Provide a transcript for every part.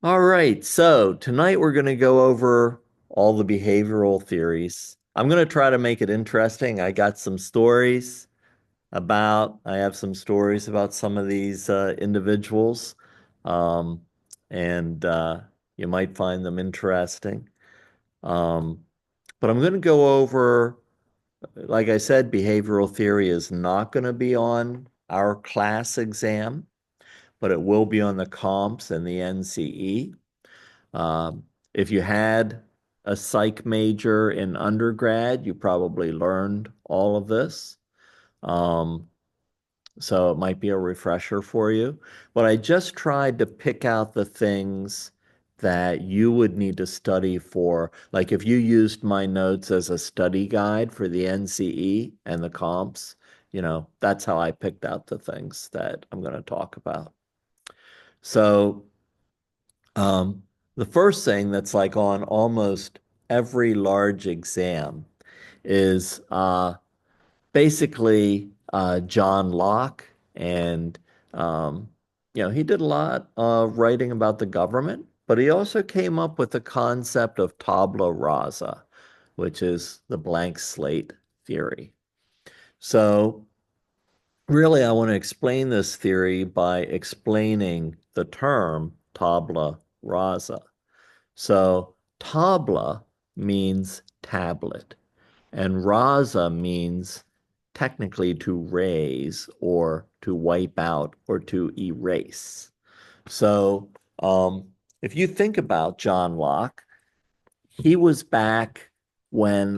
All right, so tonight we're going to go over all the behavioral theories. I'm going to try to make it interesting. I have some stories about some of these individuals, um, and you might find them interesting. Um, but I'm going to go over, like I said, behavioral theory is not going to be on our class exam, but it will be on the comps and the NCE. If you had a psych major in undergrad, you probably learned all of this. Um, so it might be a refresher for you. But I just tried to pick out the things that you would need to study for. Like if you used my notes as a study guide for the NCE and the comps, that's how I picked out the things that I'm going to talk about. So um, the first thing that's like on almost every large exam is basically John Locke. And, um, he did a lot of writing about the government, but he also came up with the concept of tabula rasa, which is the blank slate theory. So, really, I want to explain this theory by explaining the term tabula rasa. So tabla means tablet, and rasa means technically to raise or to wipe out or to erase. So if you think about John Locke, he was back when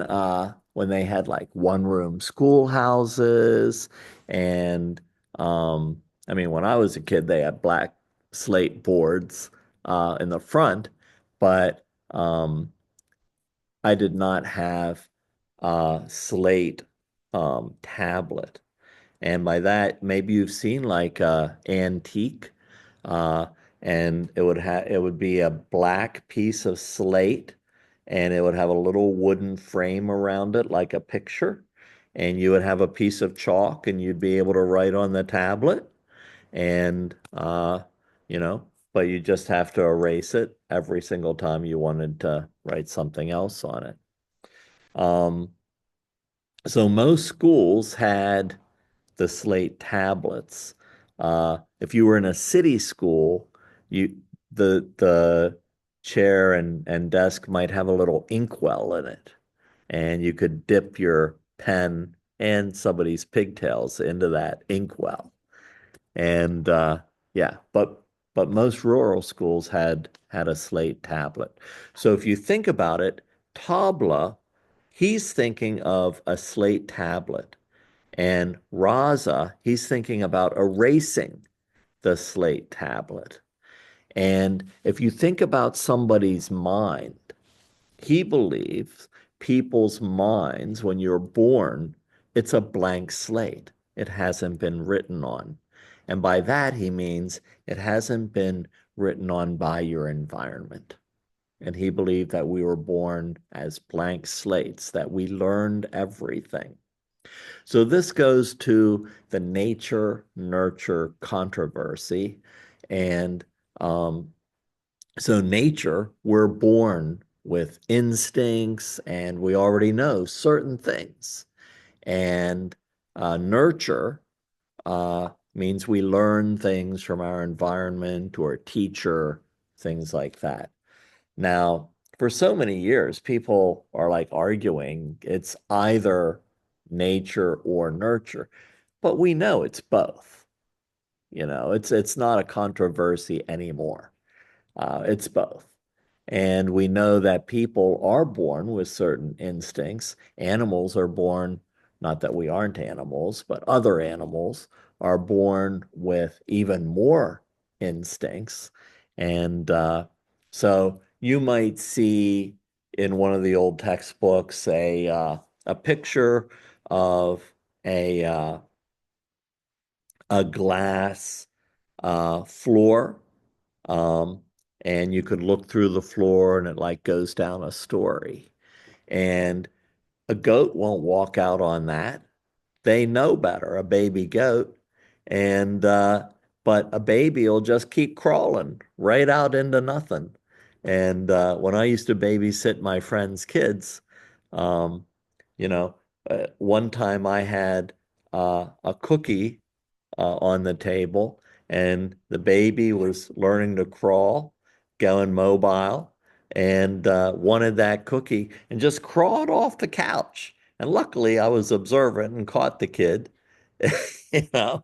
they had like one room schoolhouses and I mean when I was a kid they had black slate boards in the front, but I did not have a slate tablet. And by that, maybe you've seen like antique, uh, and it would be a black piece of slate, and it would have a little wooden frame around it, like a picture, and you would have a piece of chalk, and you'd be able to write on the tablet, and you know, but you just have to erase it every single time you wanted to write something else on it. Um, so most schools had the slate tablets. If you were in a city school, you the chair and desk might have a little inkwell in it, and you could dip your pen and somebody's pigtails into that inkwell. And yeah, but most rural schools had a slate tablet. So if you think about it, Tabla, he's thinking of a slate tablet. And Raza, he's thinking about erasing the slate tablet. And if you think about somebody's mind, he believes people's minds, when you're born, it's a blank slate. It hasn't been written on. And by that, he means it hasn't been written on by your environment. And he believed that we were born as blank slates, that we learned everything. So this goes to the nature nurture controversy. And um, so, nature, we're born with instincts and we already know certain things. And nurture means we learn things from our environment or teacher, things like that. Now, for so many years, people are like arguing it's either nature or nurture, but we know it's both. It's not a controversy anymore. It's both. And we know that people are born with certain instincts. Animals are born, not that we aren't animals, but other animals are born with even more instincts. And so you might see in one of the old textbooks a picture of a glass floor, um, and you could look through the floor and it like goes down a story. And a goat won't walk out on that. They know better, a baby goat. And but a baby will just keep crawling right out into nothing. And when I used to babysit my friends' kids, um, you know, one time I had a cookie on the table, and the baby was learning to crawl, going mobile, and wanted that cookie and just crawled off the couch. And luckily, I was observant and caught the kid, you know.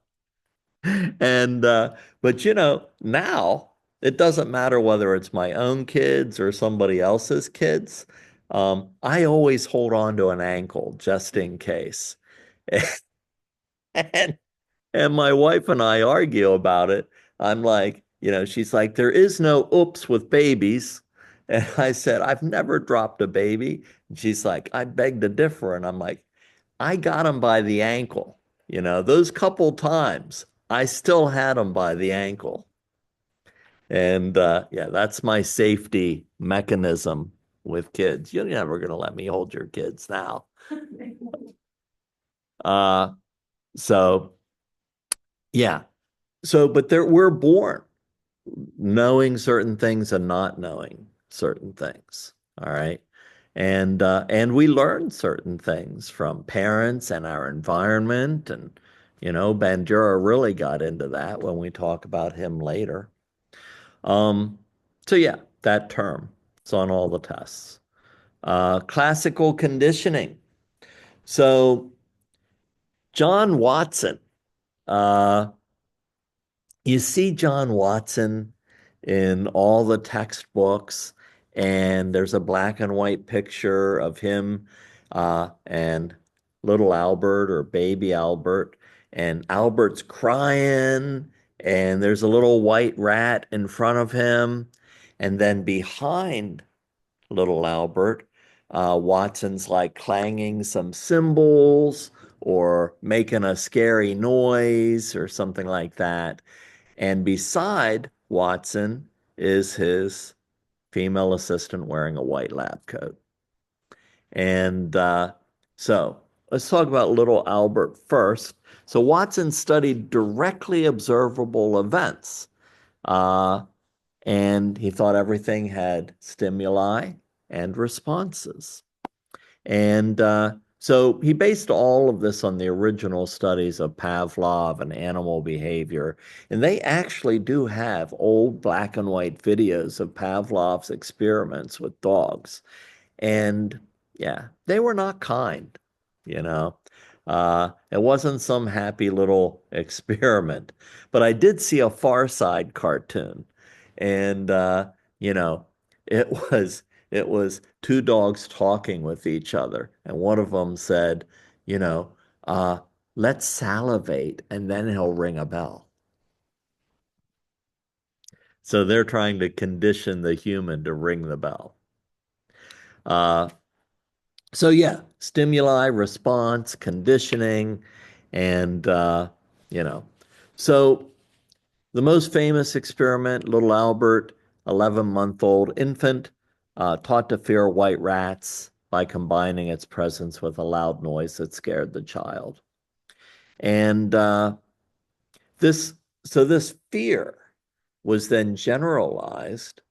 And but now it doesn't matter whether it's my own kids or somebody else's kids. I always hold on to an ankle just in case. And and my wife and I argue about it. I'm like, she's like, there is no oops with babies. And I said, I've never dropped a baby. And she's like, I beg to differ. And I'm like, I got him by the ankle. Those couple times, I still had him by the ankle. And yeah, that's my safety mechanism with kids. You're never going to let me hold your kids now. Uh, so yeah. But we're born knowing certain things and not knowing certain things. All right. And we learn certain things from parents and our environment. And, Bandura really got into that when we talk about him later. Um, so yeah, that term. It's on all the tests. Classical conditioning. So John Watson, uh, you see John Watson in all the textbooks, and there's a black and white picture of him and little Albert or baby Albert, and Albert's crying, and there's a little white rat in front of him, and then behind little Albert, Watson's like clanging some cymbals or making a scary noise or something like that. And beside Watson is his female assistant wearing a white lab coat. And so let's talk about little Albert first. So Watson studied directly observable events, uh, and he thought everything had stimuli and responses. And so he based all of this on the original studies of Pavlov and animal behavior. And they actually do have old black and white videos of Pavlov's experiments with dogs. And yeah, they were not kind, you know. It wasn't some happy little experiment. But I did see a Far Side cartoon, and you know, it was it was two dogs talking with each other, and one of them said, you know, uh, let's salivate and then he'll ring a bell. So they're trying to condition the human to ring the bell. Uh, So yeah, stimuli, response, conditioning, and you know. So the most famous experiment, little Albert, 11-month-old infant, taught to fear white rats by combining its presence with a loud noise that scared the child. And this, so this fear was then generalized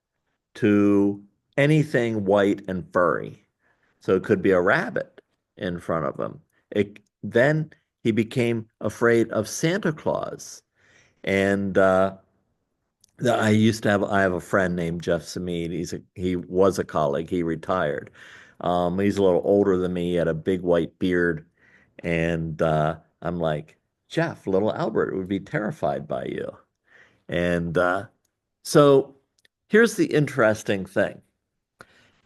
to anything white and furry. So it could be a rabbit in front of him. Then he became afraid of Santa Claus. And I have a friend named Jeff Samid. He was a colleague. He retired. He's a little older than me. He had a big white beard. And I'm like, Jeff, little Albert would be terrified by you. And so here's the interesting thing.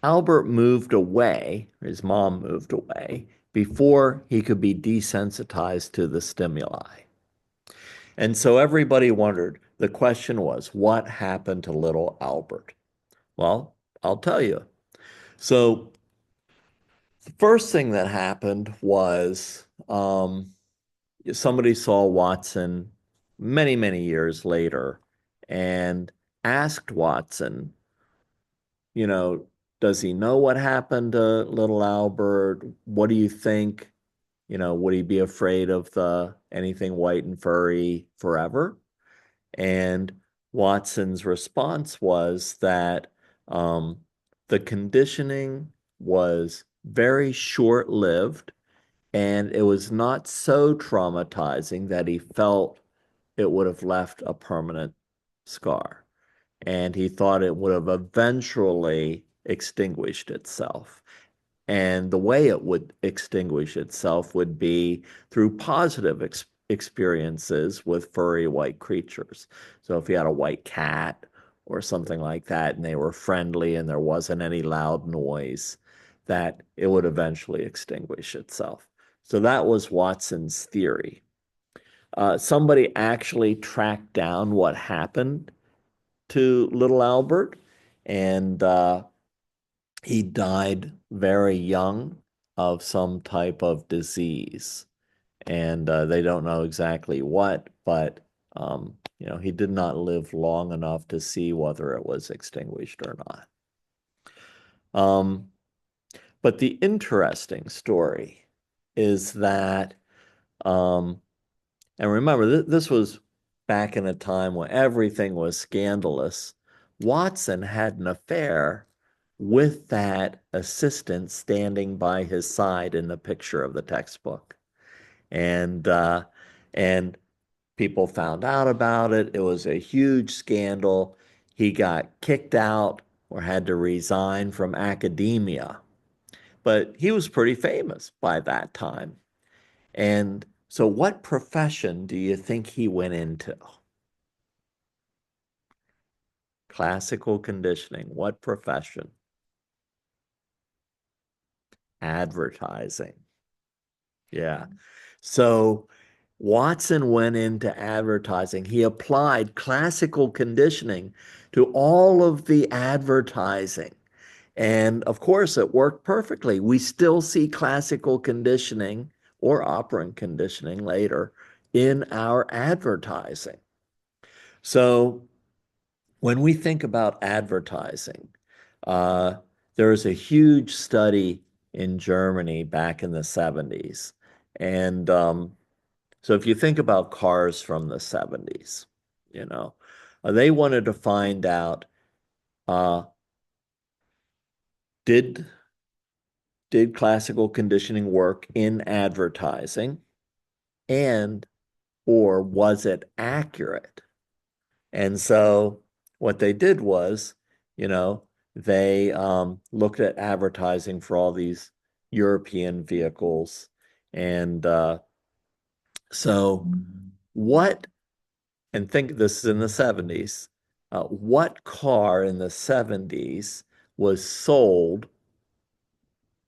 Albert moved away, his mom moved away, before he could be desensitized to the stimuli. And so everybody wondered, the question was, what happened to little Albert? Well, I'll tell you. So the first thing that happened was somebody saw Watson many, many years later and asked Watson, you know, does he know what happened to little Albert? What do you think? Would he be afraid of the anything white and furry forever? And Watson's response was that the conditioning was very short-lived and it was not so traumatizing that he felt it would have left a permanent scar. And he thought it would have eventually extinguished itself. And the way it would extinguish itself would be through positive experiences with furry white creatures. So if you had a white cat or something like that, and they were friendly and there wasn't any loud noise, that it would eventually extinguish itself. So that was Watson's theory. Somebody actually tracked down what happened to little Albert, and he died very young of some type of disease. And they don't know exactly what, but he did not live long enough to see whether it was extinguished or not. Um, but the interesting story is that, and remember, this was back in a time when everything was scandalous. Watson had an affair with that assistant standing by his side in the picture of the textbook. And and people found out about it. It was a huge scandal. He got kicked out or had to resign from academia. But he was pretty famous by that time. And so what profession do you think he went into? Classical conditioning. What profession? Advertising. Yeah. So Watson went into advertising. He applied classical conditioning to all of the advertising. And of course, it worked perfectly. We still see classical conditioning or operant conditioning later in our advertising. So when we think about advertising, uh, there was a huge study in Germany back in the 70s. And so if you think about cars from the 70s, you know, they wanted to find out uh, did did classical conditioning work in advertising and or was it accurate? And so what they did was, you know, they looked at advertising for all these European vehicles. And so what, and think this is in the 70s, what car in the 70s was sold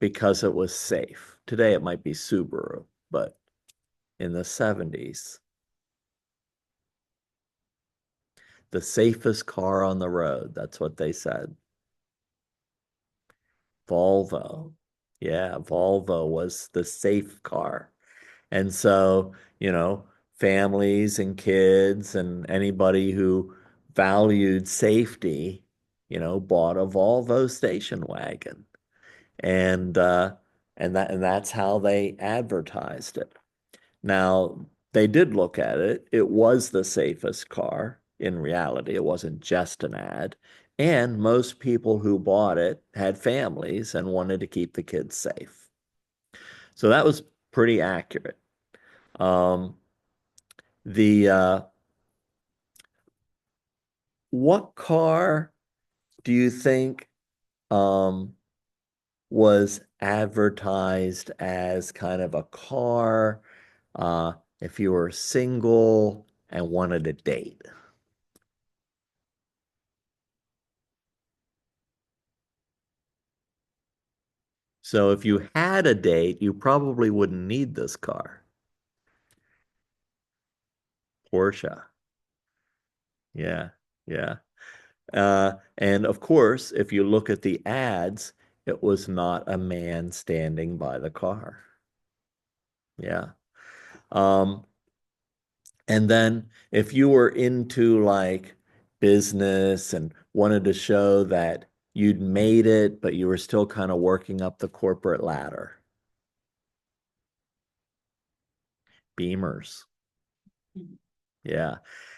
because it was safe? Today it might be Subaru, but in the 70s, the safest car on the road, that's what they said. Volvo. Yeah, Volvo was the safe car. And so, families and kids and anybody who valued safety, bought a Volvo station wagon. And that's how they advertised it. Now, they did look at it. It was the safest car in reality. It wasn't just an ad. And most people who bought it had families and wanted to keep the kids safe. So that was pretty accurate. Um, the What car do you think um, was advertised as kind of a car uh, if you were single and wanted a date? So if you had a date, you probably wouldn't need this car. Porsche. Yeah, yeah. And of course, if you look at the ads, it was not a man standing by the car. Yeah. Um, and then if you were into like business and wanted to show that you'd made it, but you were still kind of working up the corporate ladder, Beamers. Yeah.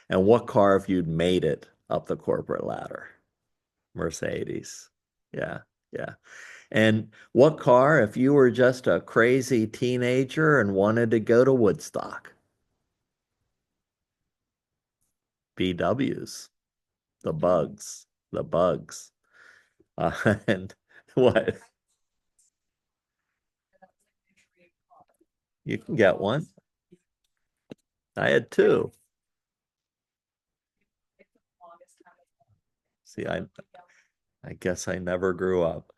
And what car if you'd made it up the corporate ladder? Mercedes. Yeah, yeah. And what car if you were just a crazy teenager and wanted to go to Woodstock? VWs, the bugs, the bugs. And what? You can get one. I had two. See, I guess I never grew up.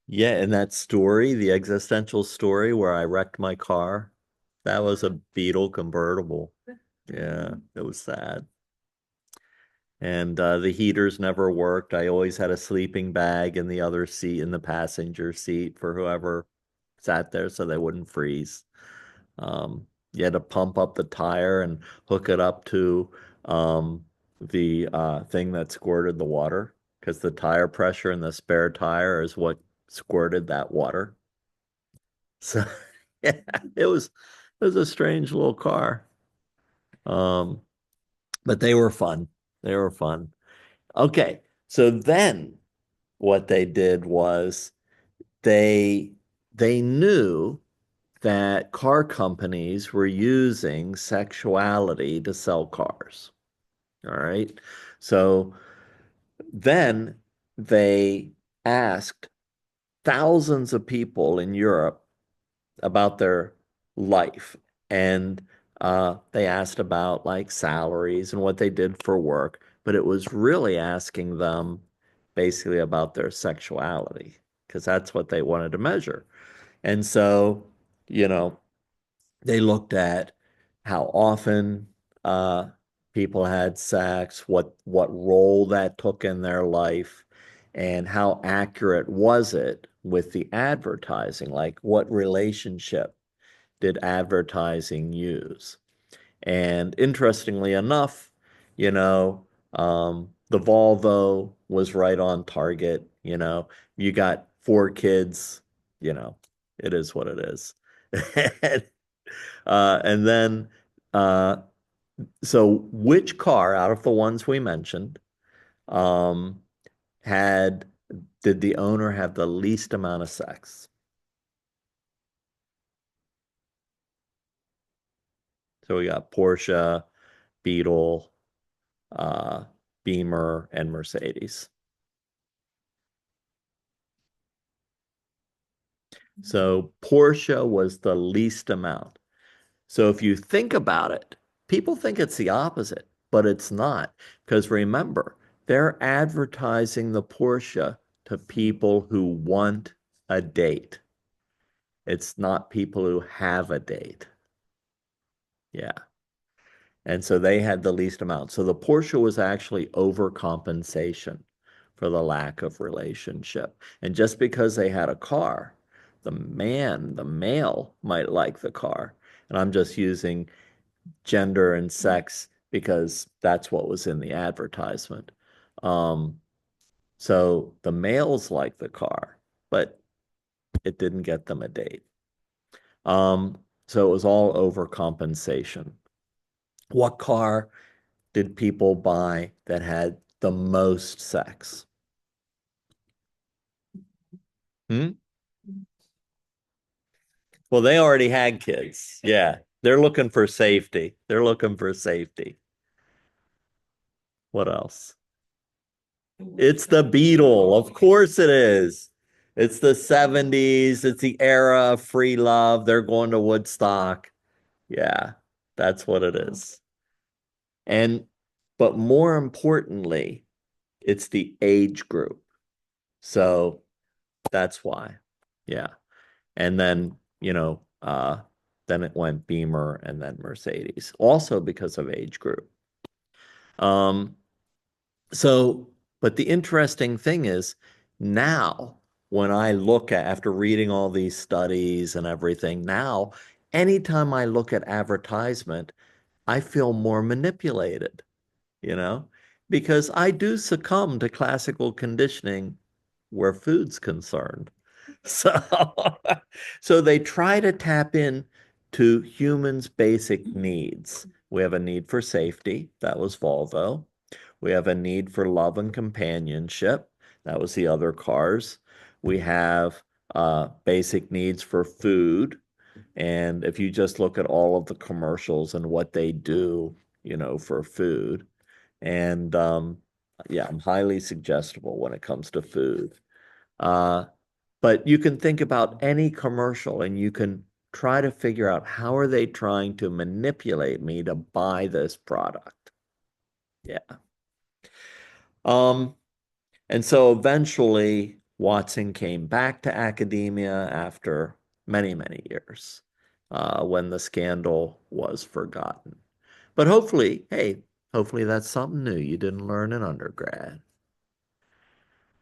Yeah, and that story, the existential story where I wrecked my car, that was a Beetle convertible. Yeah, it was sad. And the heaters never worked. I always had a sleeping bag in the other seat, in the passenger seat for whoever sat there so they wouldn't freeze. You had to pump up the tire and hook it up to the thing that squirted the water because the tire pressure in the spare tire is what squirted that water. So yeah, it was a strange little car. Um, but they were fun. They were fun. Okay, so then what they did was they they knew that car companies were using sexuality to sell cars. All right. So then they asked thousands of people in Europe about their life. And they asked about like salaries and what they did for work, but it was really asking them basically about their sexuality because that's what they wanted to measure. And so, you know, they looked at how often uh, people had sex, what role that took in their life, and how accurate was it with the advertising? Like, what relationship did advertising use? And interestingly enough, you know, the Volvo was right on target. You know, you got four kids, you know, it is what it is. And then, uh, so which car out of the ones we mentioned, um, had, did the owner have the least amount of sex? So we got Porsche, Beetle, uh, Beamer, and Mercedes. So Porsche was the least amount. So if you think about it, people think it's the opposite, but it's not. Because remember, they're advertising the Porsche to people who want a date. It's not people who have a date. Yeah. And so they had the least amount. So the Porsche was actually overcompensation for the lack of relationship. And just because they had a car, the male might like the car. And I'm just using gender and sex because that's what was in the advertisement. Um, so the males like the car, but it didn't get them a date. So it was all overcompensation. What car did people buy that had the most sex? Hmm? Well, they already had kids. Yeah. They're looking for safety. They're looking for safety. What else? It's the Beetle. Of course it is. It's the 70s. It's the era of free love. They're going to Woodstock. Yeah, that's what it is. And, but more importantly, it's the age group. So that's why. Yeah. And then, then it went Beamer and then Mercedes, also because of age group. Um, So, but the interesting thing is now when I look at, after reading all these studies and everything, now anytime I look at advertisement, I feel more manipulated, you know, because I do succumb to classical conditioning where food's concerned. So, so they try to tap in to humans' basic needs. We have a need for safety. That was Volvo. We have a need for love and companionship. That was the other cars. We have basic needs for food. And if you just look at all of the commercials and what they do, for food, and yeah, I'm highly suggestible when it comes to food. Uh, but you can think about any commercial and you can try to figure out how are they trying to manipulate me to buy this product. Yeah. Um, and so eventually Watson came back to academia after many, many years, when the scandal was forgotten. But hopefully, hey, hopefully that's something new you didn't learn in undergrad.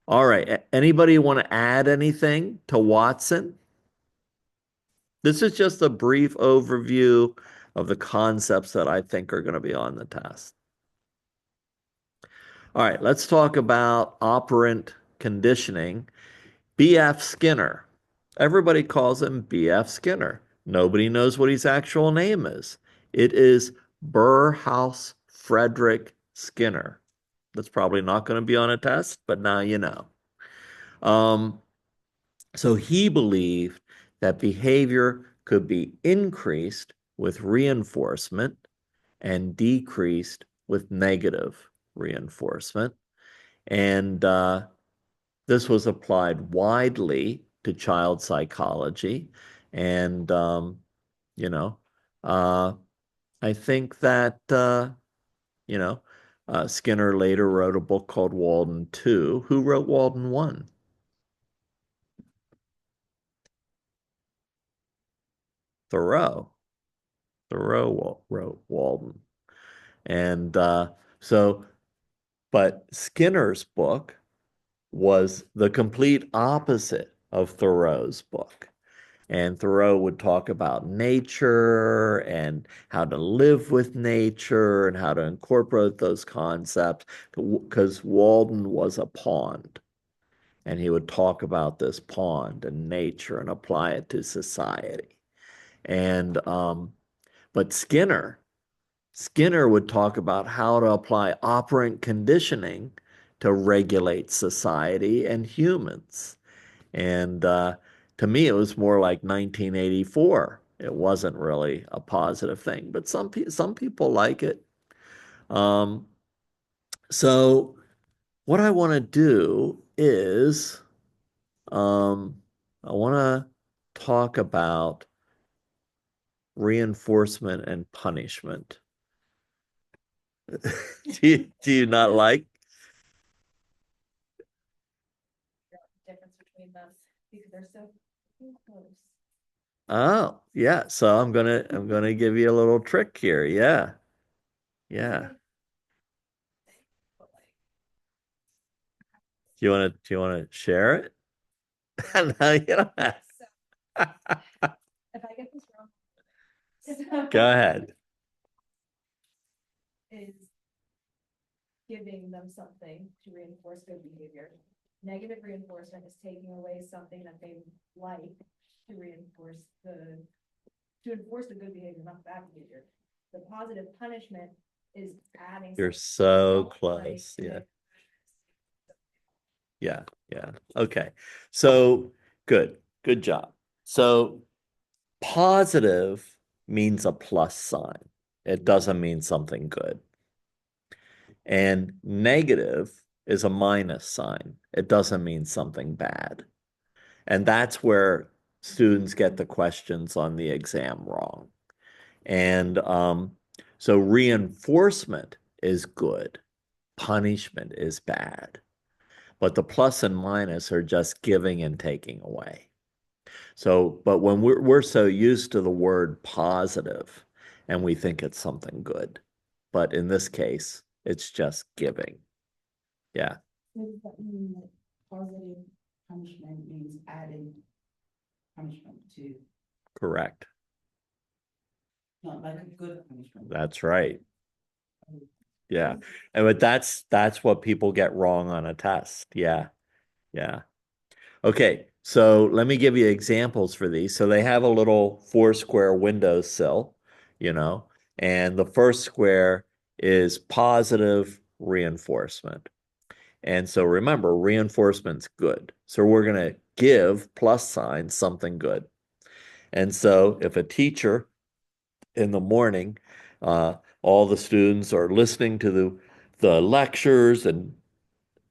All right. Anybody want to add anything to Watson? This is just a brief overview of the concepts that I think are going to be on the test. All right, let's talk about operant conditioning. B.F. Skinner. Everybody calls him B.F. Skinner. Nobody knows what his actual name is. It is Burrhouse Frederick Skinner. That's probably not going to be on a test, but now you know. Um, so he believed that behavior could be increased with reinforcement and decreased with negative reinforcement. And this was applied widely to child psychology. And, you know, uh, I think that, Skinner later wrote a book called Walden 2. Who wrote Walden 1? Thoreau. Thoreau wrote Walden. And so, but Skinner's book was the complete opposite of Thoreau's book. And Thoreau would talk about nature and how to live with nature and how to incorporate those concepts, because Walden was a pond. And he would talk about this pond and nature and apply it to society. And but Skinner would talk about how to apply operant conditioning to regulate society and humans. And to me, it was more like 1984. It wasn't really a positive thing, but some people like it. Um, so what I want to do is I want to talk about reinforcement and punishment. Do you not like? Difference between them because they're so close. Oh, yeah. So I'm gonna give you a little trick here. Yeah. Yeah. Do you wanna share it? No, you don't have. If I get this wrong, Go ahead. is giving them something to reinforce good behavior. Negative reinforcement is taking away something that they like to enforce the good behavior, not the bad behavior. The positive punishment is adding. You're something so they don't like close. to Yeah. make. Yeah. Yeah. Okay. So good. Good job. So positive means a plus sign. It doesn't mean something good. And negative is a minus sign. It doesn't mean something bad. And that's where students get the questions on the exam wrong. And so reinforcement is good, punishment is bad. But the plus and minus are just giving and taking away. So, but when we're so used to the word positive and we think it's something good. But in this case, it's just giving. Yeah, Does that mean that positive punishment means adding punishment to, correct. not like a good punishment? That's right. Yeah. And but that's what people get wrong on a test. Yeah. Yeah. Okay. So let me give you examples for these. So they have a little four square windowsill, you know, and the first square is positive reinforcement. And so remember, reinforcement's good. So we're going to give plus sign something good. And so if a teacher in the morning, all the students are listening to the lectures and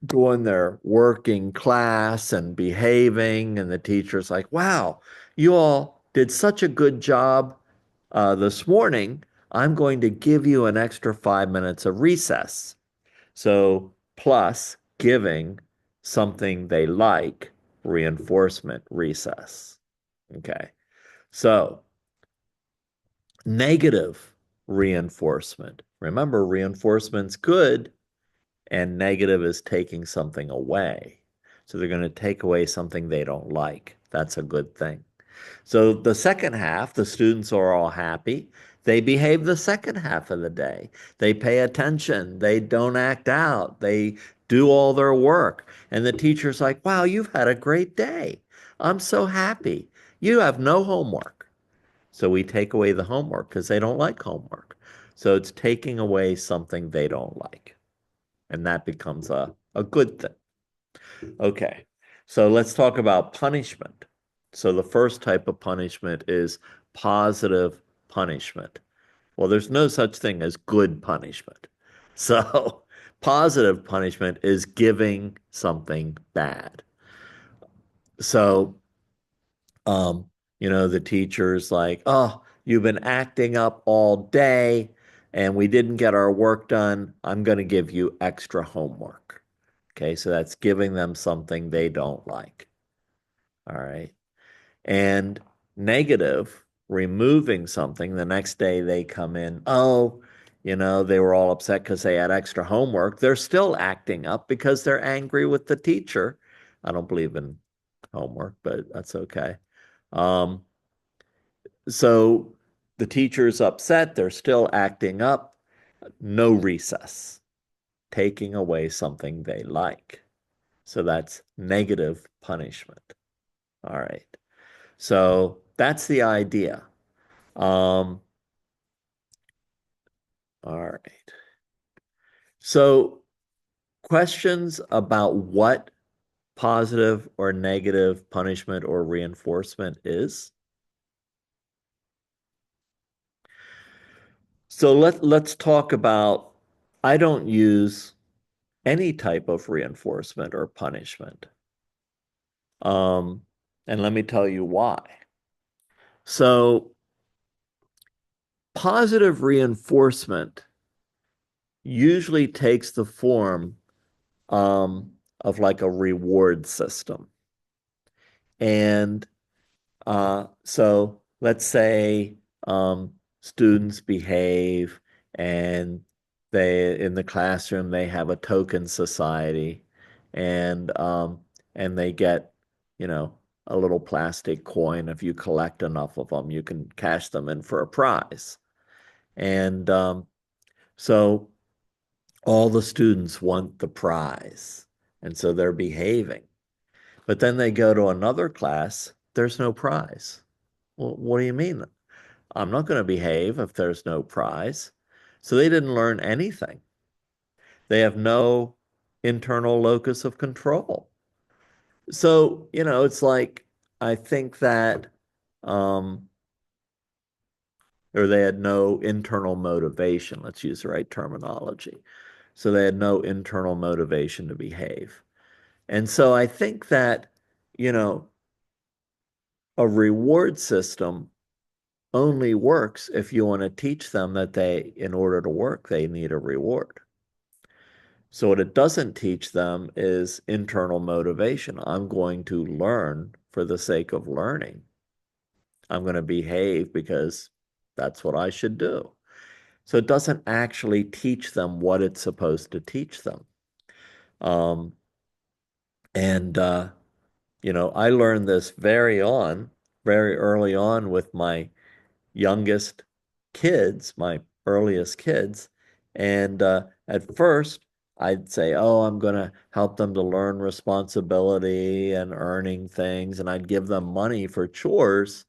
doing their work in class and behaving, and the teacher's like, wow, you all did such a good job this morning. I'm going to give you an extra 5 minutes of recess. So, plus giving something they like, reinforcement, recess. Okay. So, negative reinforcement. Remember, reinforcement's good and negative is taking something away. So they're going to take away something they don't like. That's a good thing. So the second half, the students are all happy. They behave the second half of the day. They pay attention. They don't act out. They do all their work. And the teacher's like, wow, you've had a great day. I'm so happy. You have no homework. So we take away the homework because they don't like homework. So it's taking away something they don't like. And that becomes a good thing. Okay, so let's talk about punishment. So the first type of punishment is positive punishment. Well, there's no such thing as good punishment. So positive punishment is giving something bad. So, um, the teacher's like, oh, you've been acting up all day and we didn't get our work done. I'm going to give you extra homework. Okay, so that's giving them something they don't like. All right. And negative, removing something, the next day they come in, oh, they were all upset because they had extra homework. They're still acting up because they're angry with the teacher. I don't believe in homework, but that's okay. Um, so the teacher's upset, they're still acting up, no recess, taking away something they like. So that's negative punishment. All right. So that's the idea. Um, all right. So questions about what positive or negative punishment or reinforcement is? So let's talk about, I don't use any type of reinforcement or punishment. And let me tell you why. So positive reinforcement usually takes the form of like a reward system. And so let's say students behave and they in the classroom they have a token society and they get, you know, a little plastic coin. If you collect enough of them, you can cash them in for a prize. And so all the students want the prize. And so they're behaving. But then they go to another class, there's no prize. Well, what do you mean? I'm not going to behave if there's no prize. So they didn't learn anything. They have no internal locus of control. So, it's like, I think that, um, or they had no internal motivation. Let's use the right terminology. So they had no internal motivation to behave. And so I think that, you know, a reward system only works if you want to teach them that in order to work, they need a reward. So what it doesn't teach them is internal motivation. I'm going to learn for the sake of learning. I'm going to behave because that's what I should do. So it doesn't actually teach them what it's supposed to teach them. Um, and I learned this very early on with my youngest kids, my earliest kids. And at first, I'd say, oh, I'm going to help them to learn responsibility and earning things. And I'd give them money for chores.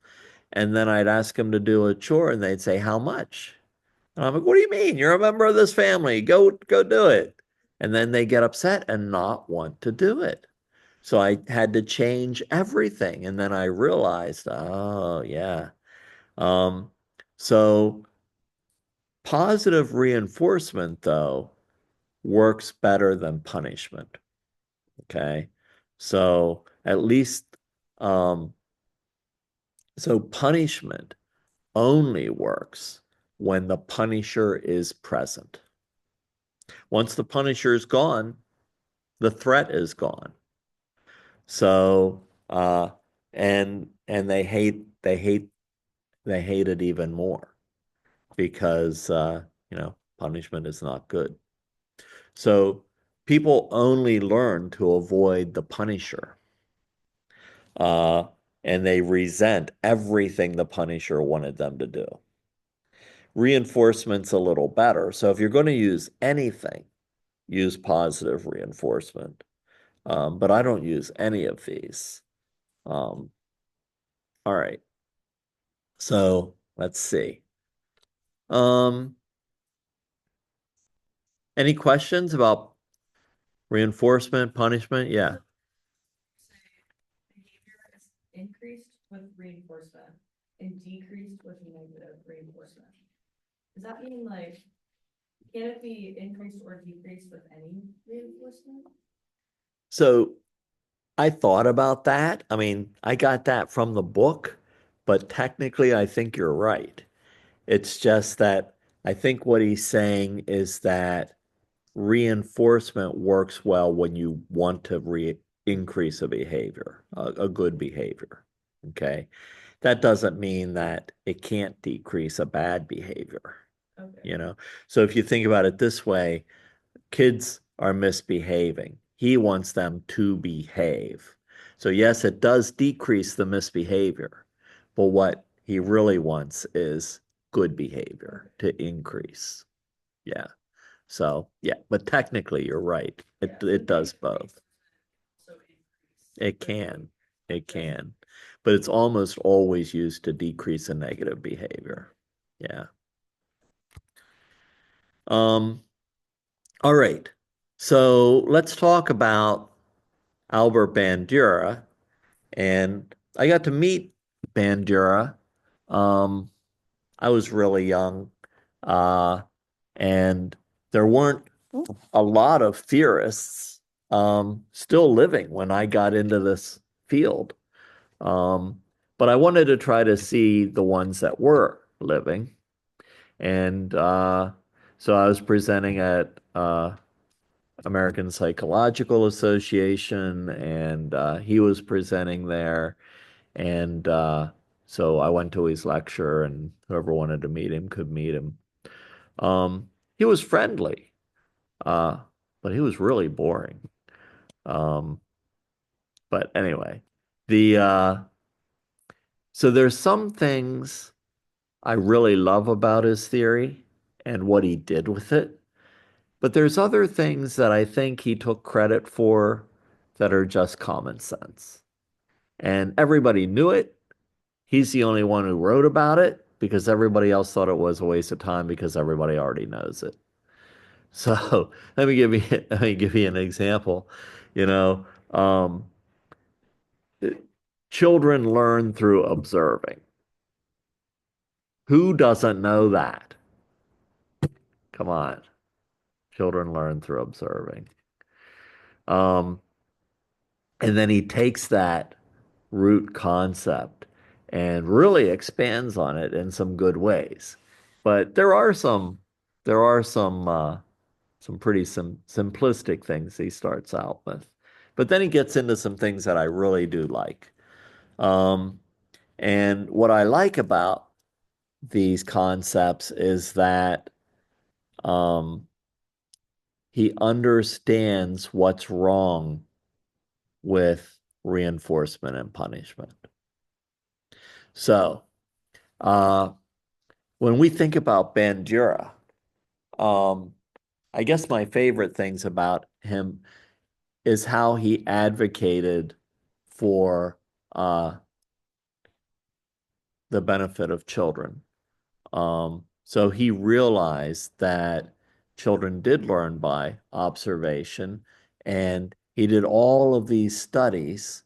And then I'd ask them to do a chore and they'd say, how much? And I'm like, what do you mean? You're a member of this family. Go do it. And then they get upset and not want to do it. So I had to change everything. And then I realized, oh, yeah. Um, so positive reinforcement, though, works better than punishment. Okay. So at least, um, so punishment only works when the punisher is present. Once the punisher is gone, the threat is gone. So, and they hate it even more because, punishment is not good. So people only learn to avoid the punisher, uh, and they resent everything the punisher wanted them to do. Reinforcement's a little better. So if you're going to use anything, use positive reinforcement. But I don't use any of these. Um, all right. So let's see. Um, any questions about reinforcement, punishment? Yeah. Say behavior is increased with reinforcement and decreased with negative reinforcement. Does that mean like, can it be increased or decreased with any reinforcement? So I thought about that. I mean, I got that from the book, but technically I think you're right. It's just that I think what he's saying is that reinforcement works well when you want to increase a behavior, a good behavior. Okay. That doesn't mean that it can't decrease a bad behavior, Okay. So if you think about it this way, kids are misbehaving. He wants them to behave. So yes, it does decrease the misbehavior, but what he really wants is good behavior to increase. Yeah. So yeah, but technically you're right. It does both. So increase. It can. It can. But it's almost always used to decrease a negative behavior. Yeah. Um, all right. So let's talk about Albert Bandura. And I got to meet Bandura. Um, I was really young. Uh, and there weren't a lot of theorists still living when I got into this field. Um, but I wanted to try to see the ones that were living. And so I was presenting at American Psychological Association, and he was presenting there. And so I went to his lecture, and whoever wanted to meet him could meet him. He was friendly, uh, but he was really boring. Um, but anyway, the so there's some things I really love about his theory and what he did with it. But there's other things that I think he took credit for that are just common sense. And everybody knew it. He's the only one who wrote about it because everybody else thought it was a waste of time because everybody already knows it. So let me give you an example. You know, um, children learn through observing. Who doesn't know that? Come on. Children learn through observing. Um, and then he takes that root concept and really expands on it in some good ways. But there are some pretty simplistic things he starts out with. But then he gets into some things that I really do like. Um, and what I like about these concepts is that um, he understands what's wrong with reinforcement and punishment. So, uh, when we think about Bandura, um, I guess my favorite things about him is how he advocated for uh, the benefit of children. So he realized that children did learn by observation, and he did all of these studies.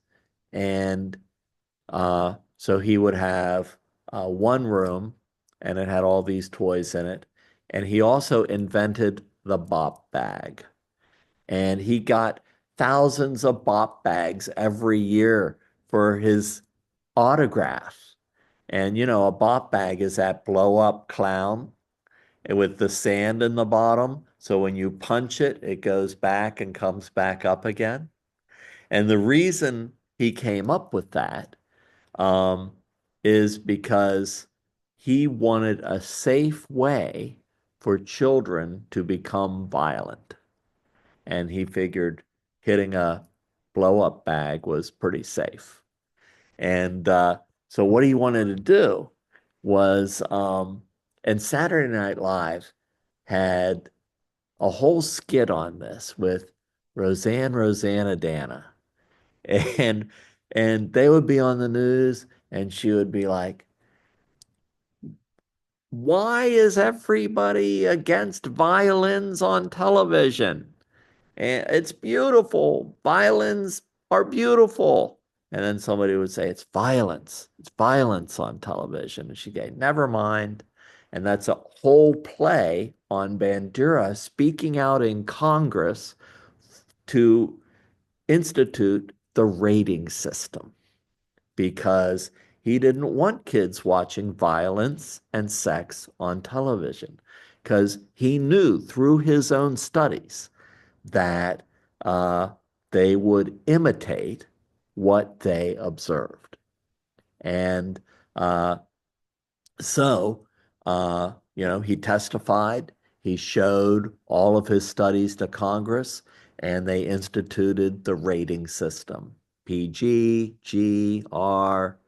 And so he would have one room, and it had all these toys in it. And he also invented the bop bag. And he got thousands of bop bags every year for his autograph. And a bop bag is that blow up clown with the sand in the bottom. So when you punch it, it goes back and comes back up again. And the reason he came up with that um, is because he wanted a safe way for children to become violent. And he figured hitting a blow up bag was pretty safe. And so what he wanted to do was, and Saturday Night Live had a whole skit on this with Rosanna, and and they would be on the news, and she would be like, "Why is everybody against violins on television? And it's beautiful. Violins are beautiful." And then somebody would say, "It's violence. It's violence on television." And she'd go, "Never mind." And that's a whole play on Bandura speaking out in Congress to institute the rating system because he didn't want kids watching violence and sex on television because he knew through his own studies that uh, they would imitate what they observed. And uh, so, he testified, he showed all of his studies to Congress, and they instituted the rating system. PG, G, R,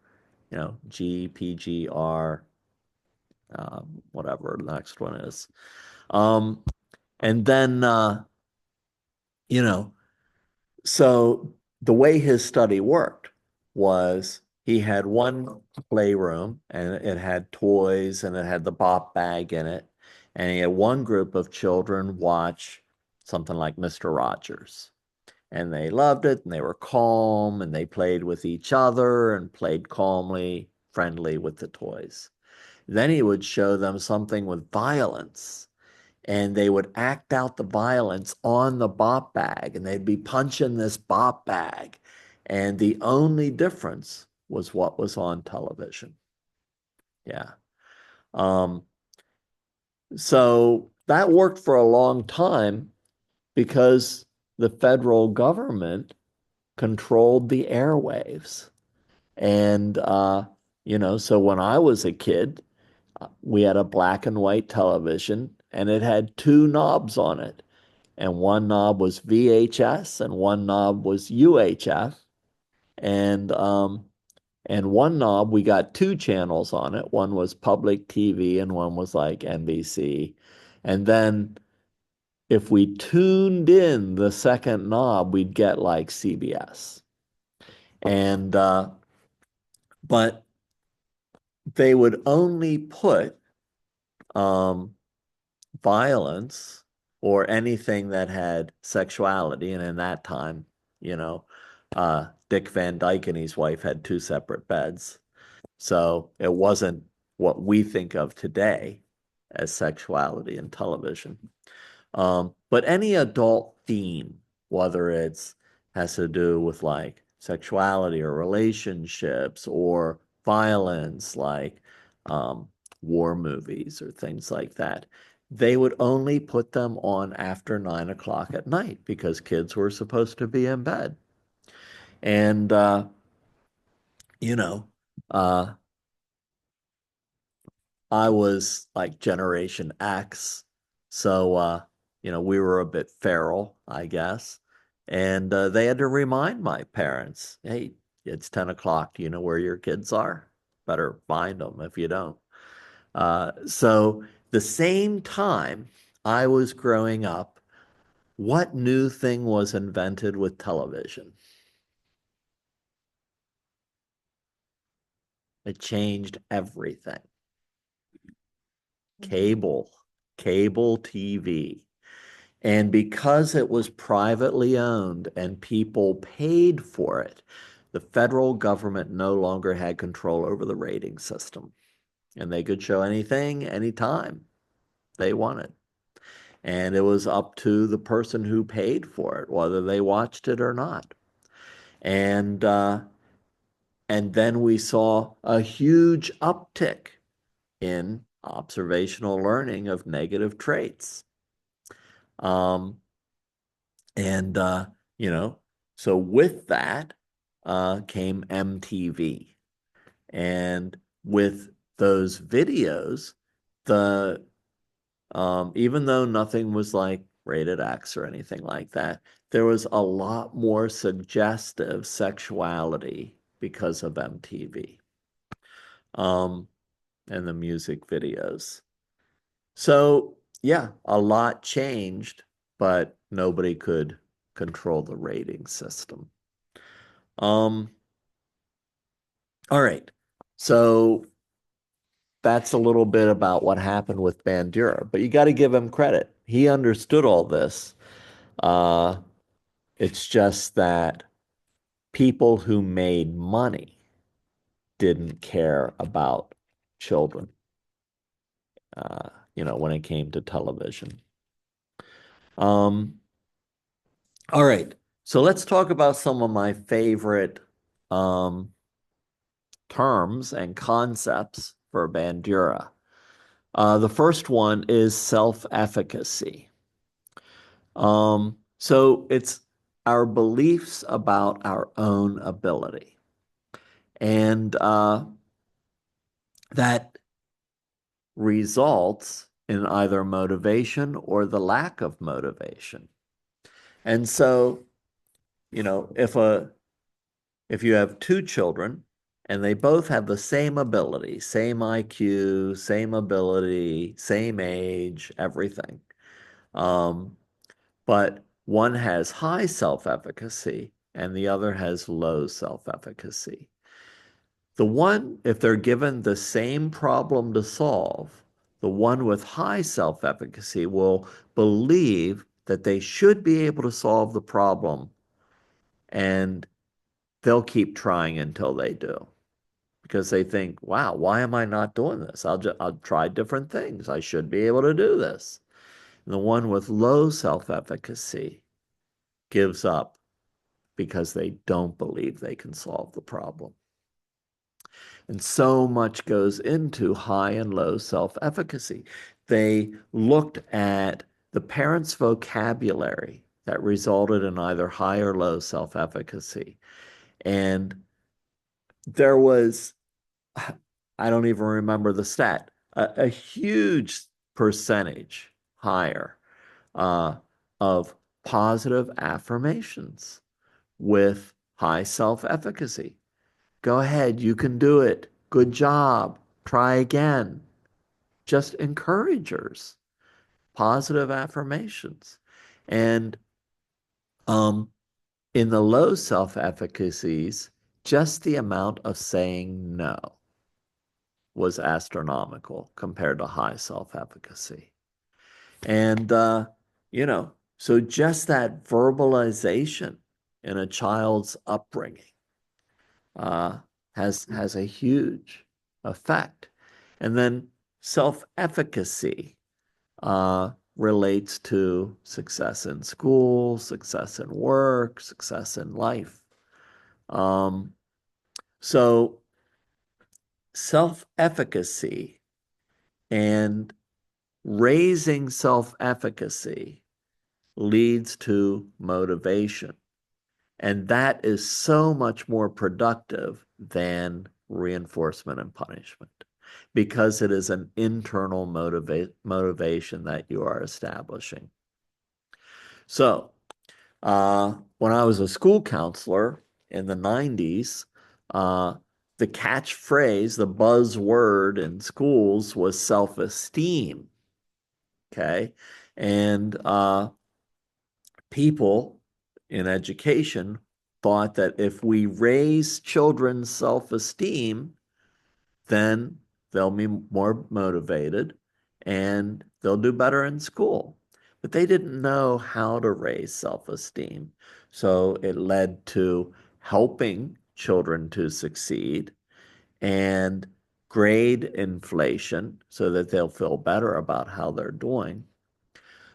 G, PG, R, whatever the next one is. Um, and then, you know, So the way his study worked was he had one playroom and it had toys and it had the bop bag in it. And he had one group of children watch something like Mr. Rogers. And they loved it and they were calm and they played with each other and played calmly, friendly with the toys. Then he would show them something with violence and they would act out the violence on the bop bag and they'd be punching this bop bag. And the only difference was what was on television. Yeah. Um, so that worked for a long time because the federal government controlled the airwaves. And, so when I was a kid, we had a black and white television and it had two knobs on it. And one knob was VHS and one knob was UHF. And one knob we got two channels on it. One was public TV and one was like NBC. And then if we tuned in the second knob, we'd get like CBS. And but they would only put um, violence or anything that had sexuality. And in that time, you know, Dick Van Dyke and his wife had two separate beds. So it wasn't what we think of today as sexuality in television. But any adult theme, whether it's has to do with like sexuality or relationships or violence, like war movies or things like that, they would only put them on after 9 o'clock at night because kids were supposed to be in bed. And, you know, uh, I was like Generation X. So, we were a bit feral, I guess. And they had to remind my parents, hey, it's 10 o'clock. Do you know where your kids are? Better find them if you don't. So, the same time I was growing up, what new thing was invented with television? It changed everything. Cable, cable TV. And because it was privately owned and people paid for it, the federal government no longer had control over the rating system. And they could show anything, anytime they wanted. And it was up to the person who paid for it, whether they watched it or not. And uh, and then we saw a huge uptick in observational learning of negative traits. Um, and you know, so with that came MTV. And with those videos, the even though nothing was like rated X or anything like that, there was a lot more suggestive sexuality because of MTV um, and the music videos. So, yeah, a lot changed, but nobody could control the rating system. Um, all right. So that's a little bit about what happened with Bandura, but you got to give him credit. He understood all this. Uh, it's just that people who made money didn't care about children, when it came to television. Um, all right. So let's talk about some of my favorite um, terms and concepts for Bandura. The first one is self-efficacy. So it's our beliefs about our own ability. And that results in either motivation or the lack of motivation. And so, if you have two children and they both have the same ability, same IQ, same ability, same age, everything, but one has high self-efficacy and the other has low self-efficacy. If they're given the same problem to solve, the one with high self-efficacy will believe that they should be able to solve the problem, and they'll keep trying until they do because they think, wow, why am I not doing this? I'll try different things. I should be able to do this. And the one with low self-efficacy gives up because they don't believe they can solve the problem. And so much goes into high and low self-efficacy. They looked at the parents' vocabulary that resulted in either high or low self-efficacy. And there was, I don't even remember the stat, a huge percentage higher of positive affirmations with high self-efficacy. Go ahead, you can do it. Good job. Try again. Just encouragers, positive affirmations. And in the low self-efficacies, just the amount of saying no was astronomical compared to high self-efficacy. And, so just that verbalization in a child's upbringing uh, has a huge effect. And then self-efficacy relates to success in school, success in work, success in life. So self-efficacy and raising self-efficacy leads to motivation. And that is so much more productive than reinforcement and punishment because it is an internal motivation that you are establishing. So, when I was a school counselor in the 90s, the catchphrase, the buzzword in schools was self-esteem. Okay. And people in education thought that if we raise children's self-esteem, then they'll be more motivated and they'll do better in school. But they didn't know how to raise self-esteem. So it led to helping children to succeed and grade inflation so that they'll feel better about how they're doing.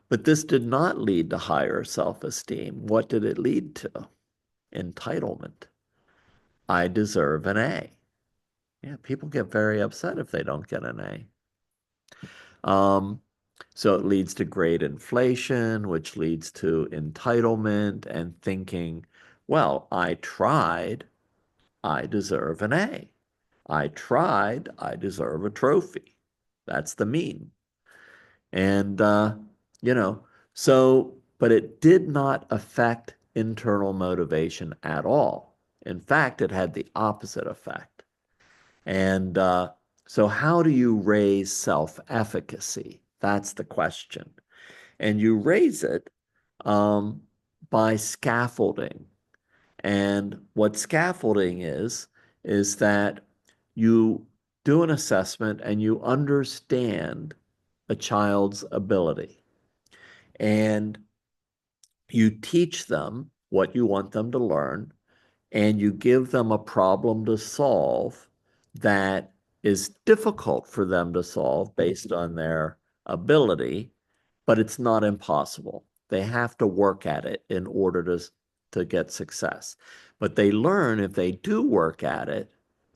But this did not lead to higher self-esteem. What did it lead to? Entitlement. I deserve an A. Yeah, people get very upset if they don't get an A. So it leads to great inflation, which leads to entitlement and thinking, well, I tried, I deserve an A. I tried, I deserve a trophy. That's the meme. And, you know, so, but it did not affect internal motivation at all. In fact, it had the opposite effect. And so, how do you raise self-efficacy? That's the question. And you raise it um, by scaffolding. And what scaffolding is that you do an assessment and you understand a child's ability. And you teach them what you want them to learn, and you give them a problem to solve that is difficult for them to solve based on their ability, but it's not impossible. They have to work at it in order to get success. But they learn if they do work at it,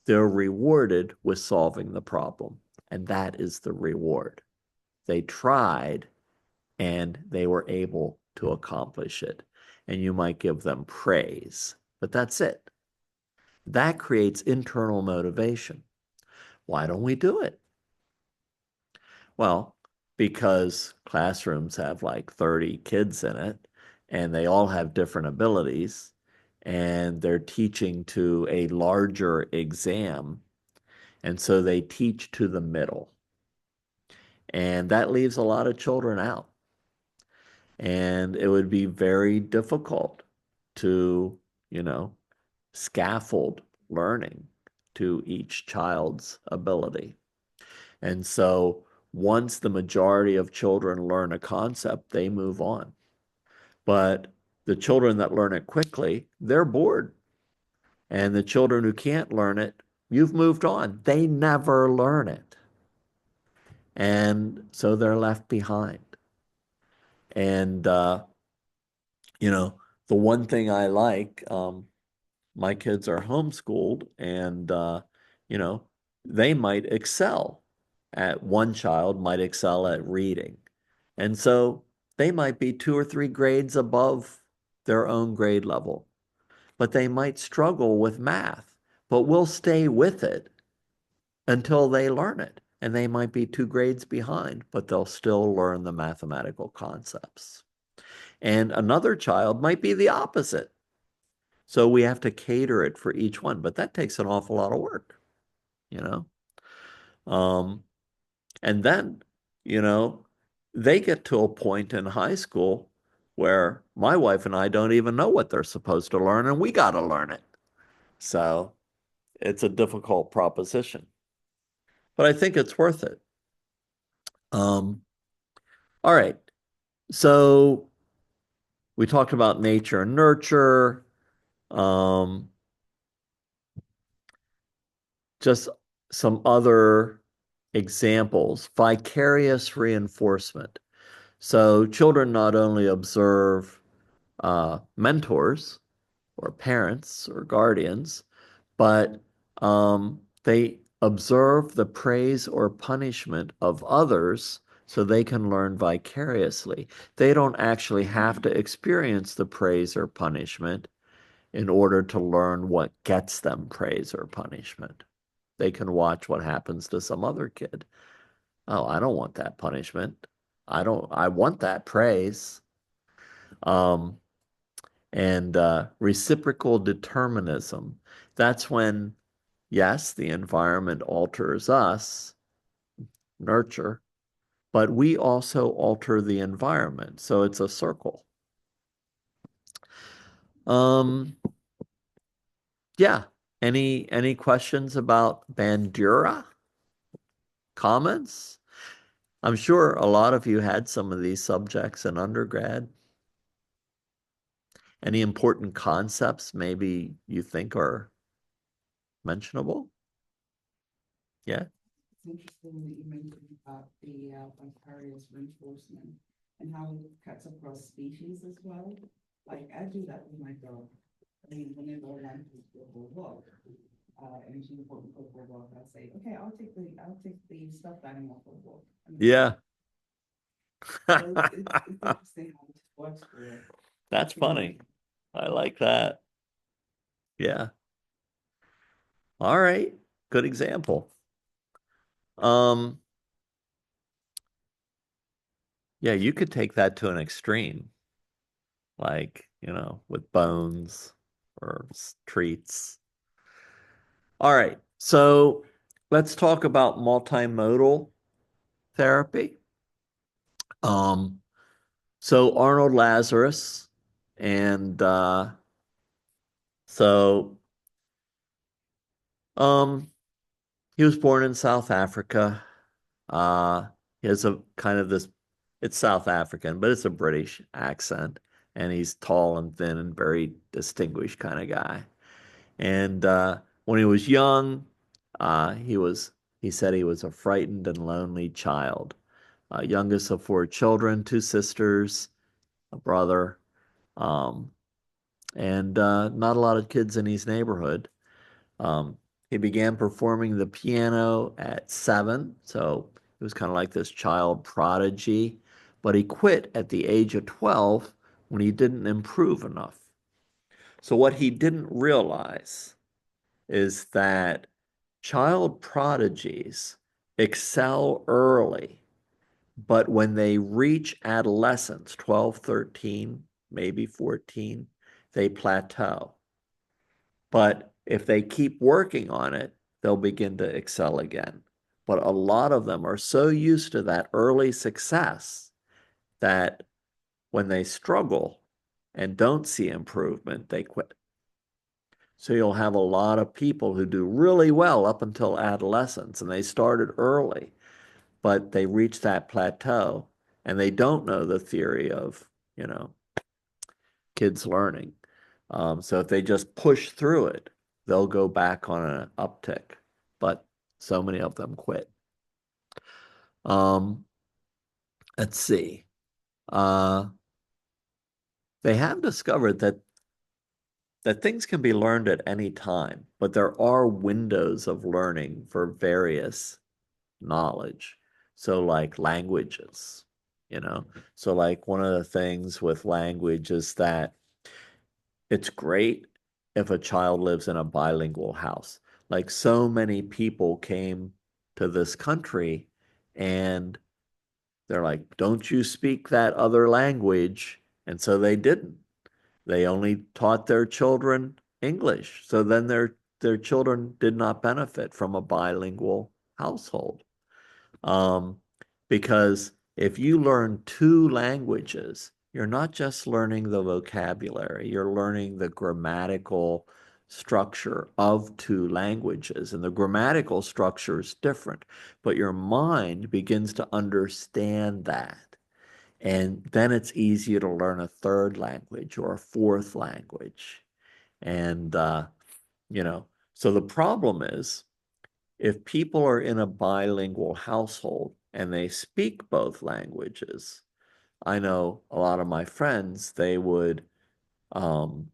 they're rewarded with solving the problem. And that is the reward. They tried and they were able to accomplish it. And you might give them praise, but that's it. That creates internal motivation. Why don't we do it? Well, because classrooms have like 30 kids in it, and they all have different abilities, and they're teaching to a larger exam. And so they teach to the middle. And that leaves a lot of children out. And it would be very difficult to, you know, scaffold learning to each child's ability. And so once the majority of children learn a concept, they move on. But the children that learn it quickly, they're bored. And the children who can't learn it, you've moved on. They never learn it. And so they're left behind. And, you know, the one thing I like, my kids are homeschooled and, you know, they might excel at one child might excel at reading. And so they might be 2 or 3 grades above their own grade level, but they might struggle with math, but we'll stay with it until they learn it. And they might be 2 grades behind, but they'll still learn the mathematical concepts. And another child might be the opposite. So we have to cater it for each one, but that takes an awful lot of work, you know? Um, and then, you know, they get to a point in high school where my wife and I don't even know what they're supposed to learn, and we got to learn it. So it's a difficult proposition, but I think it's worth it. Um, all right. So we talked about nature and nurture. Um, just some other examples. Vicarious reinforcement. So children not only observe mentors or parents or guardians, but they observe the praise or punishment of others so they can learn vicariously. They don't actually have to experience the praise or punishment in order to learn what gets them praise or punishment. They can watch what happens to some other kid. Oh, I don't want that punishment. I want that praise. Um, and reciprocal determinism. That's when, yes, the environment alters us, nurture, but we also alter the environment. So it's a circle. Um, yeah. Any questions about Bandura? Comments? I'm sure a lot of you had some of these subjects in undergrad. Any important concepts maybe you think are mentionable? Yeah. It's interesting that you mentioned about the vicarious reinforcement and how it cuts across species as well. Like I do that with my dog. I mean, whenever I want to go for a walk, and she won't go for a walk, I'll say, okay, I'll take the stuffed animal for a walk. And Yeah. so it's interesting how it works for That's funny. I like that. Yeah. All right. Good example. Um, yeah, you could take that to an extreme, like, with bones or treats. All right. So let's talk about multimodal therapy. Um, so Arnold Lazarus, and so um, he was born in South Africa. Uh, he has a kind of this, it's South African, but it's a British accent. And he's tall and thin and very distinguished kind of guy. And when he was young, he said he was a frightened and lonely child. Youngest of four children, two sisters, a brother, um, and not a lot of kids in his neighborhood. Um, he began performing the piano at 7, so he was kind of like this child prodigy, but he quit at the age of 12 when he didn't improve enough. So, what he didn't realize is that child prodigies excel early, but when they reach adolescence, 12, 13, maybe 14, they plateau. But if they keep working on it, they'll begin to excel again. But a lot of them are so used to that early success that when they struggle and don't see improvement, they quit. So you'll have a lot of people who do really well up until adolescence and they started early, but they reach that plateau and they don't know the theory of, you know, kids learning. So if they just push through it, they'll go back on an uptick. But so many of them quit. Um, let's see. Uh, they have discovered that things can be learned at any time, but there are windows of learning for various knowledge. So like languages, you know. So like one of the things with language is that it's great if a child lives in a bilingual house. Like so many people came to this country and they're like, don't you speak that other language? And so they didn't. They only taught their children English. So then their children did not benefit from a bilingual household. Um, because if you learn two languages, you're not just learning the vocabulary, you're learning the grammatical structure of two languages. And the grammatical structure is different, but your mind begins to understand that. And then it's easier to learn a third language or a fourth language. And, so the problem is if people are in a bilingual household and they speak both languages, I know a lot of my friends, they would um,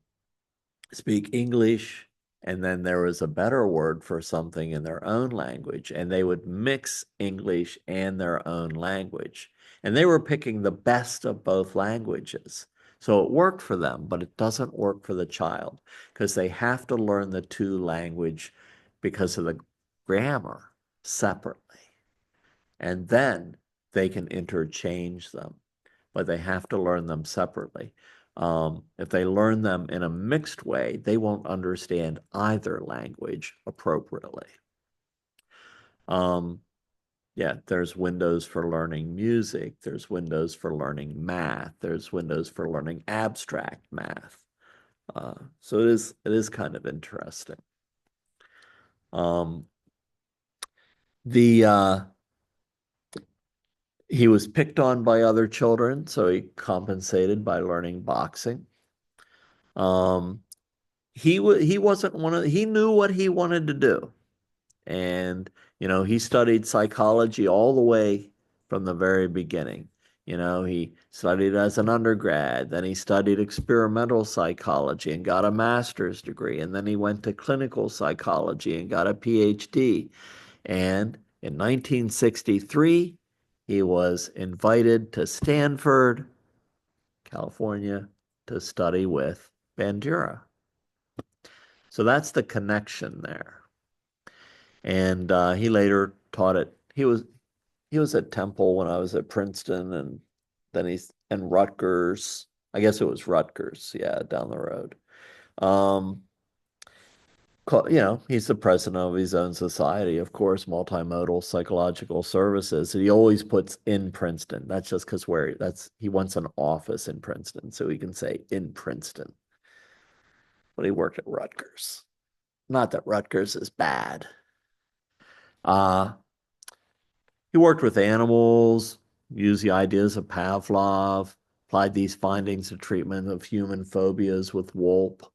speak English, and then there was a better word for something in their own language, and they would mix English and their own language. And they were picking the best of both languages. So it worked for them, but it doesn't work for the child because they have to learn the two language because of the grammar separately. And then they can interchange them, but they have to learn them separately. If they learn them in a mixed way, they won't understand either language appropriately. Um, Yeah, there's windows for learning music, there's windows for learning math, there's windows for learning abstract math. So it is kind of interesting. Um, the he was picked on by other children, so he compensated by learning boxing. Um, he wasn't he knew what he wanted to do. And, he studied psychology all the way from the very beginning. He studied as an undergrad, then he studied experimental psychology and got a master's degree, and then he went to clinical psychology and got a PhD. And in 1963, he was invited to Stanford, California, to study with Bandura. So that's the connection there. And he later taught it. He was at Temple when I was at Princeton, and then he's and Rutgers. I guess it was Rutgers, yeah, down the road. Um, he's the president of his own society, of course, Multimodal Psychological Services. And he always puts in Princeton. That's just because he wants an office in Princeton, so he can say in Princeton. But he worked at Rutgers. Not that Rutgers is bad. Uh, He worked with animals, used the ideas of Pavlov, applied these findings to treatment of human phobias with Wolpe.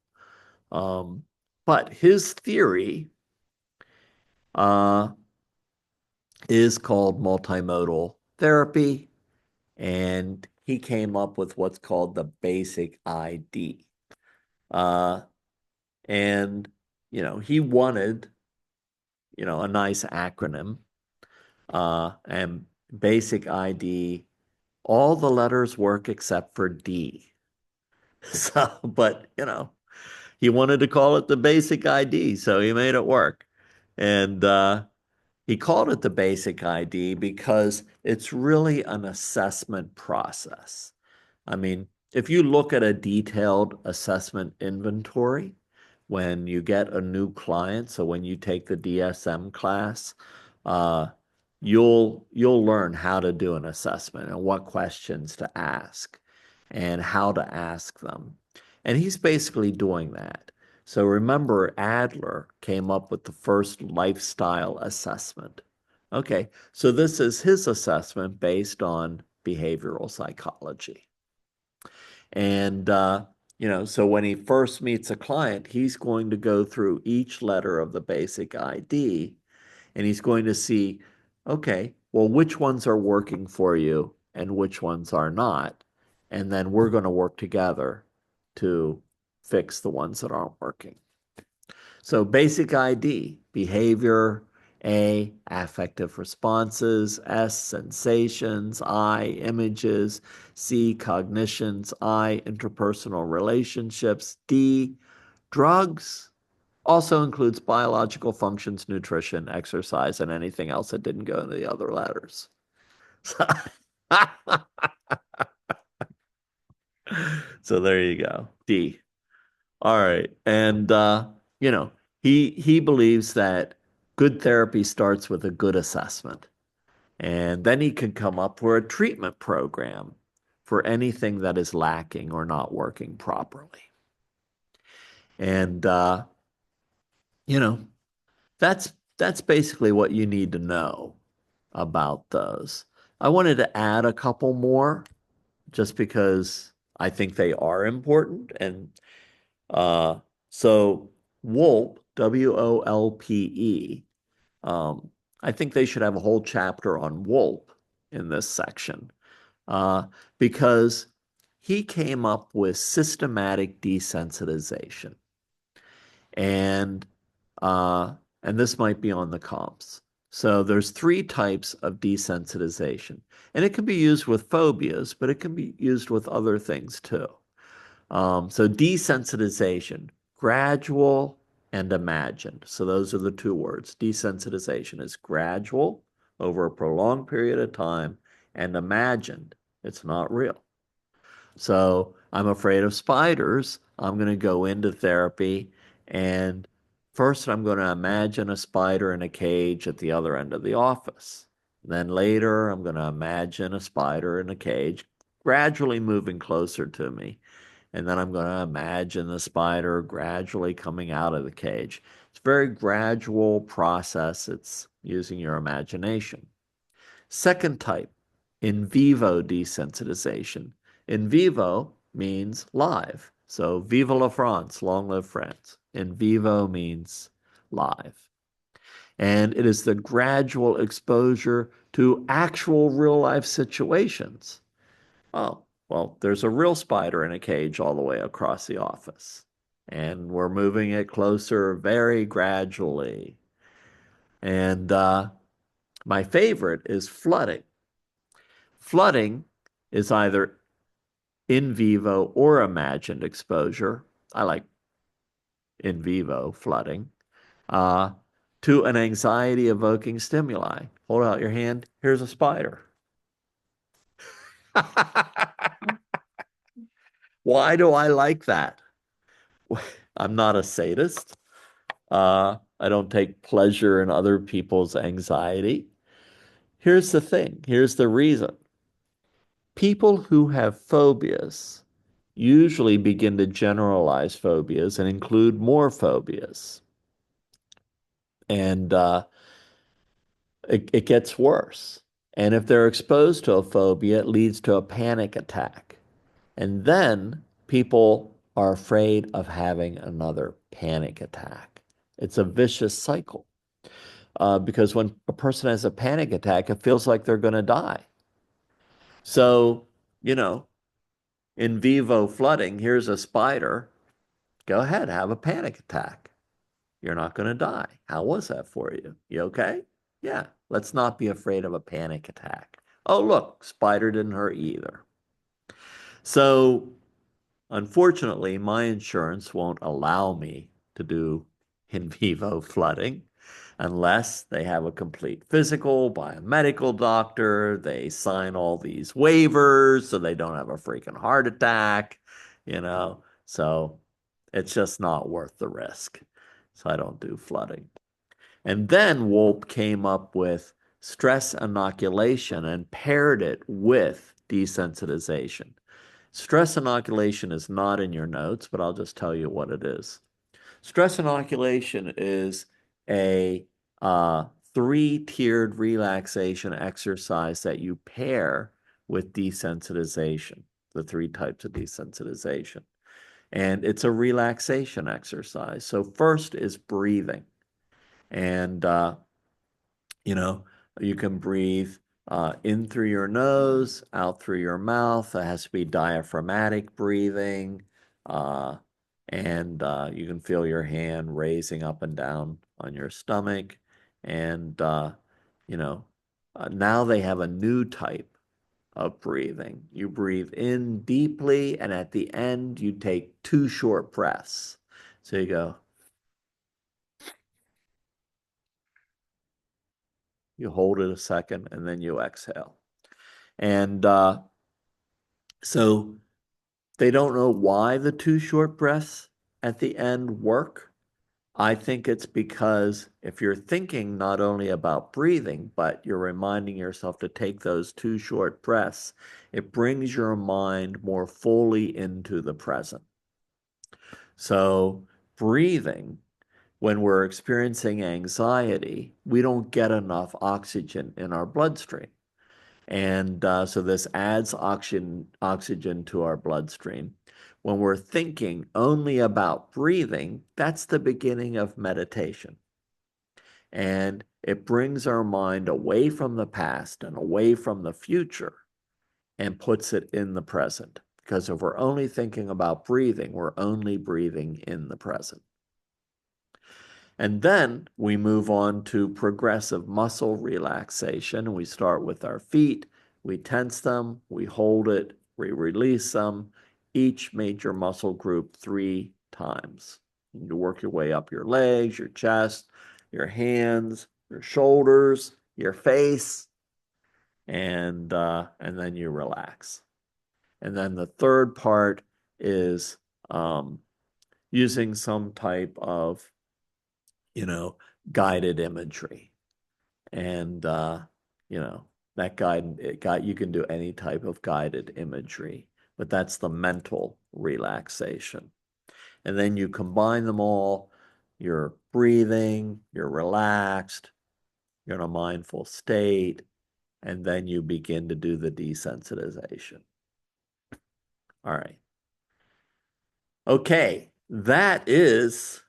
But his theory uh, is called multimodal therapy, and he came up with what's called the basic ID. Uh, and, he wanted, a nice acronym, and basic ID, all the letters work except for D. So, but he wanted to call it the basic ID, so he made it work. And he called it the basic ID because it's really an assessment process. I mean, if you look at a detailed assessment inventory when you get a new client, so when you take the DSM class, uh, you'll learn how to do an assessment and what questions to ask and how to ask them. And he's basically doing that. So remember, Adler came up with the first lifestyle assessment. Okay, so this is his assessment based on behavioral psychology. And, so when he first meets a client, he's going to go through each letter of the basic ID and he's going to see, okay, well, which ones are working for you and which ones are not. And then we're going to work together to fix the ones that aren't working. So basic ID, behavior, A, affective responses, S, sensations, I, images, C, cognitions, I, interpersonal relationships, D, drugs, also includes biological functions, nutrition, exercise, and anything else that didn't go into the other letters. So there you go. D. All right. And you know, he believes that good therapy starts with a good assessment. And then he can come up with a treatment program for anything that is lacking or not working properly. And you know, that's basically what you need to know about those. I wanted to add a couple more just because I think they are important. And uh, so Wolpe, Wolpe, I think they should have a whole chapter on Wolpe in this section uh, because he came up with systematic desensitization. And uh, and this might be on the comps. So there's three types of desensitization, and it can be used with phobias, but it can be used with other things too. So desensitization, gradual and imagined. So those are the two words. Desensitization is gradual over a prolonged period of time, and imagined. It's not real. So I'm afraid of spiders. I'm going to go into therapy and first I'm going to imagine a spider in a cage at the other end of the office. Then later, I'm going to imagine a spider in a cage gradually moving closer to me. And then I'm going to imagine the spider gradually coming out of the cage. It's a very gradual process. It's using your imagination. Second type, in vivo desensitization. In vivo means live. So vive la France, long live France. In vivo means live. And it is the gradual exposure to actual real life situations. Oh, well, there's a real spider in a cage all the way across the office. And we're moving it closer very gradually. And my favorite is flooding. Flooding is either in vivo or imagined exposure. I like in vivo flooding. Uh, to an anxiety evoking stimuli. Hold out your hand. Here's a spider. Why do I like that? I'm not a sadist. I don't take pleasure in other people's anxiety. Here's the thing. Here's the reason. People who have phobias usually begin to generalize phobias and include more phobias. And it gets worse. And if they're exposed to a phobia, it leads to a panic attack. And then people are afraid of having another panic attack. It's a vicious cycle. Because when a person has a panic attack, it feels like they're going to die. So, you know, in vivo flooding, here's a spider. Go ahead, have a panic attack. You're not going to die. How was that for you? You okay? Yeah, let's not be afraid of a panic attack. Oh, look, spider didn't hurt you either. So, unfortunately, my insurance won't allow me to do in vivo flooding unless they have a complete physical by a medical doctor. They sign all these waivers so they don't have a freaking heart attack, you know. So it's just not worth the risk. So I don't do flooding. And then Wolpe came up with stress inoculation and paired it with desensitization. Stress inoculation is not in your notes, but I'll just tell you what it is. Stress inoculation is a uh, three-tiered relaxation exercise that you pair with desensitization, the three types of desensitization. And it's a relaxation exercise. So first is breathing. And you know, you can breathe in through your nose, out through your mouth. It has to be diaphragmatic breathing. Uh, and you can feel your hand raising up and down on your stomach. And, you know, now they have a new type of breathing. You breathe in deeply, and at the end, you take two short breaths. So you go, you hold it a second, and then you exhale. And so they don't know why the two short breaths at the end work. I think it's because if you're thinking not only about breathing, but you're reminding yourself to take those two short breaths, it brings your mind more fully into the present. So breathing, when we're experiencing anxiety, we don't get enough oxygen in our bloodstream. And so this adds oxygen to our bloodstream. When we're thinking only about breathing, that's the beginning of meditation. And it brings our mind away from the past and away from the future and puts it in the present. Because if we're only thinking about breathing, we're only breathing in the present. And then we move on to progressive muscle relaxation. We start with our feet, we tense them, we hold it, we release them, each major muscle group 3 times. You work your way up your legs, your chest, your hands, your shoulders, your face, and then you relax. And then the third part is using some type of guided imagery. And you know, that you can do any type of guided imagery, but that's the mental relaxation. And then you combine them all, you're breathing, you're relaxed, you're in a mindful state, and then you begin to do the desensitization. All right. Okay, that is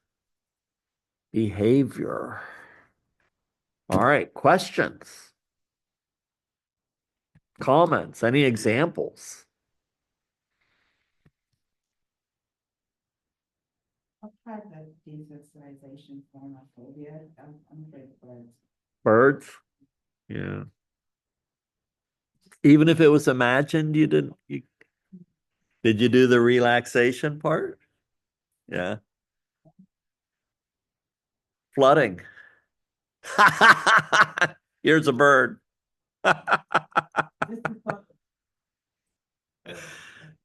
behavior. All right, questions, comments, any examples? I've tried the desensitization for my phobia. I'm afraid of birds. Birds? Yeah. Even if it was imagined, did you do the relaxation part? Yeah. Flooding. Here's a bird. This is what-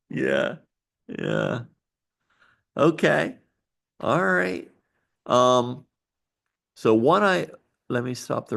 Yeah. Yeah. Okay. All right. So let me stop the